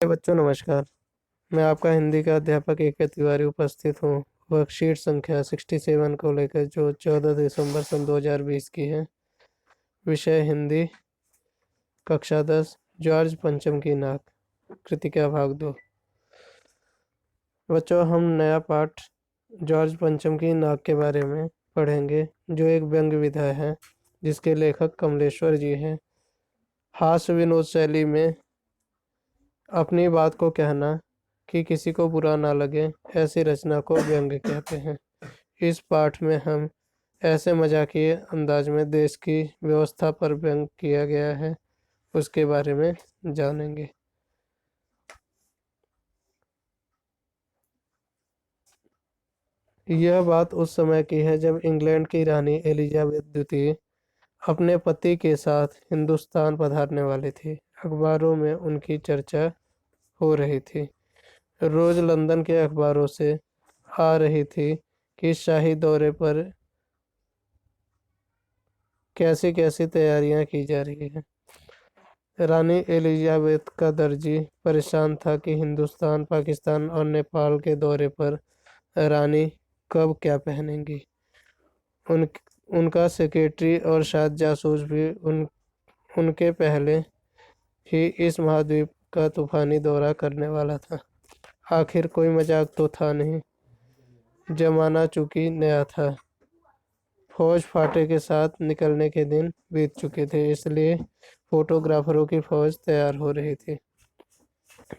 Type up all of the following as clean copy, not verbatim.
बच्चों नमस्कार। मैं आपका हिंदी का अध्यापक AK तिवारी उपस्थित हूँ। वर्कशीट संख्या 67 को लेकर जो 14 दिसंबर सन 2020 की है। विषय हिंदी, कक्षा 10, जॉर्ज पंचम की नाक, कृतिका भाग 2। बच्चों हम नया पाठ जॉर्ज पंचम की नाक के बारे में पढ़ेंगे, जो एक व्यंग विधा है जिसके लेखक कमलेश्वर जी हैं। हास्य विनोद शैली में अपनी बात को कहना कि किसी को बुरा ना लगे, ऐसी रचना को व्यंग कहते हैं। इस पाठ में हम ऐसे मजाकिए अंदाज में देश की व्यवस्था पर व्यंग किया गया है, उसके बारे में जानेंगे। यह बात उस समय की है जब इंग्लैंड की रानी एलिजाबेथ द्वितीय अपने पति के साथ हिंदुस्तान पधारने वाली थी। अखबारों में उनकी चर्चा हो रही थी। रोज लंदन के अखबारों से आ रही थी कि शाही दौरे पर कैसी कैसी तैयारियां की जा रही हैं। रानी एलिजाबेथ का दर्जी परेशान था कि हिंदुस्तान, पाकिस्तान और नेपाल के दौरे पर रानी कब क्या पहनेंगी। उन उनका सेक्रेटरी और शायद जासूस भी उनके पहले ही इस महाद्वीप का तूफानी दौरा करने वाला था। आखिर कोई मजाक तो था नहीं, जमाना चूंकि नया था। फौज फाटे के साथ निकलने के दिन बीत चुके थे, इसलिए फोटोग्राफरों की फौज तैयार हो रही थी।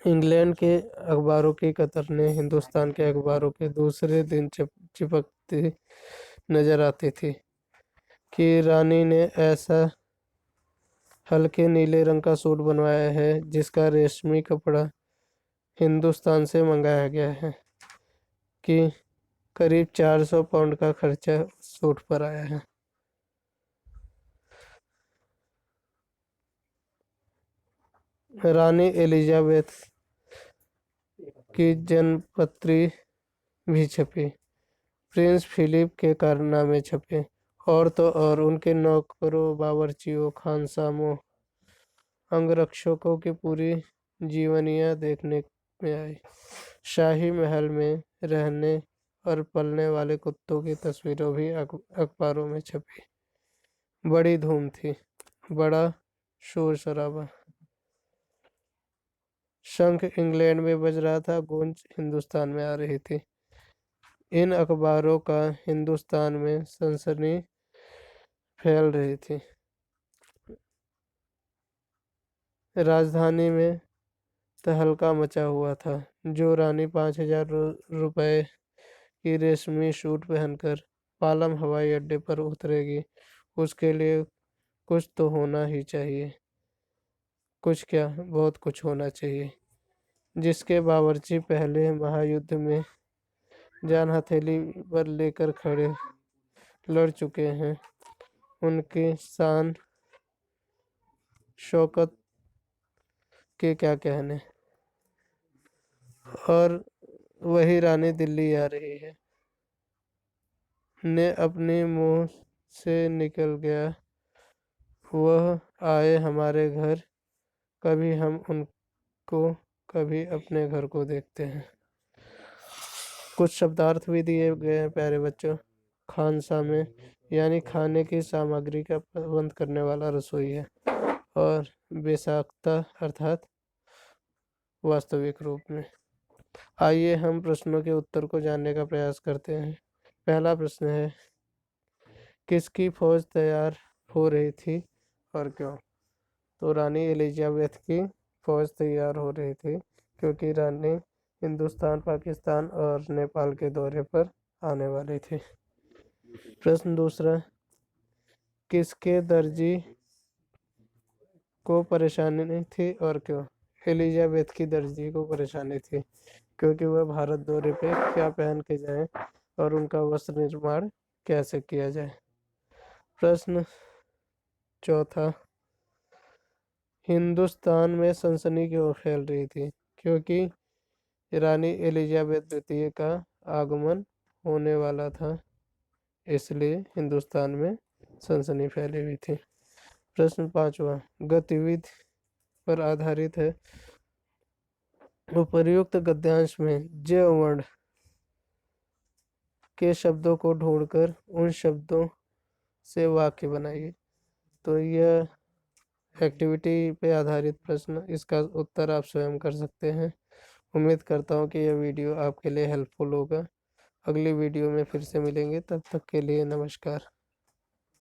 इंग्लैंड के अखबारों की कतर ने हिंदुस्तान के अखबारों के दूसरे दिन चिपकती नजर आती थी कि रानी ने ऐसा हल्के नीले रंग का सूट बनवाया है जिसका रेशमी कपड़ा हिंदुस्तान से मंगाया गया है, कि करीब 400 पाउंड का खर्चा सूट पर आया है। रानी एलिजाबेथ की जन्मपत्री भी छपी, प्रिंस फिलिप के कारनामे छपे, और तो और उनके नौकरों, बावर्चियों, खानसामों, अंगरक्षकों की पूरी जीवनियाँ देखने में आई। शाही महल में रहने और पलने वाले कुत्तों की तस्वीरें भी अखबारों में छपी। बड़ी धूम थी, बड़ा शोर शराबा। शंख इंग्लैंड में बज रहा था, गूंज हिंदुस्तान में आ रही थी। इन अखबारों का हिंदुस्तान में सनसनी फैल रही थी। राजधानी में तहलका मचा हुआ था। जो रानी 5,000 रुपए की रेशमी सूट पहनकर पालम हवाई अड्डे पर उतरेगी, उसके लिए कुछ तो होना ही चाहिए। कुछ क्या, बहुत कुछ होना चाहिए। जिसके बावर्ची पहले महायुद्ध में जान हथेली पर लेकर खड़े लड़ चुके हैं, उनकी शान शौकत के क्या कहने। और वही रानी दिल्ली आ रही है, ने अपने मुंह से निकल गया, वह आए हमारे घर, कभी हम उनको, कभी अपने घर को देखते हैं। कुछ शब्दार्थ भी दिए गए हैं प्यारे बच्चों। खानसा में यानी खाने की सामग्री का प्रबंध करने वाला रसोई है, और बेसाख्ता अर्थात वास्तविक रूप में। आइए हम प्रश्नों के उत्तर को जानने का प्रयास करते हैं। पहला प्रश्न है, किसकी फौज तैयार हो रही थी और क्यों। तो रानी एलिजाबेथ की फौज तैयार हो रही थी क्योंकि रानी हिंदुस्तान, पाकिस्तान और नेपाल के दौरे पर आने वाली थी। प्रश्न दूसरा, किसके दर्जी को परेशानी थी और क्यों। एलिजाबेथ की दर्जी को परेशानी थी क्योंकि वह भारत दौरे पे क्या पहन के जाएं और उनका वस्त्र निर्माण कैसे किया जाए। प्रश्न चौथा, हिंदुस्तान में सनसनी क्यों फैल रही थी। क्योंकि रानी एलिजाबेथ द्वितीय का आगमन होने वाला था, इसलिए हिंदुस्तान में सनसनी फैली हुई थी। प्रश्न पांचवा, गतिविधि पर आधारित है, उपर्युक्त गद्यांश में ज वर्ण के शब्दों को ढूंढकर उन शब्दों से वाक्य बनाइए। तो यह एक्टिविटी पे आधारित प्रश्न, इसका उत्तर आप स्वयं कर सकते हैं। उम्मीद करता हूँ कि यह वीडियो आपके लिए हेल्पफुल होगा। अगली वीडियो में फिर से मिलेंगे, तब तक के लिए नमस्कार।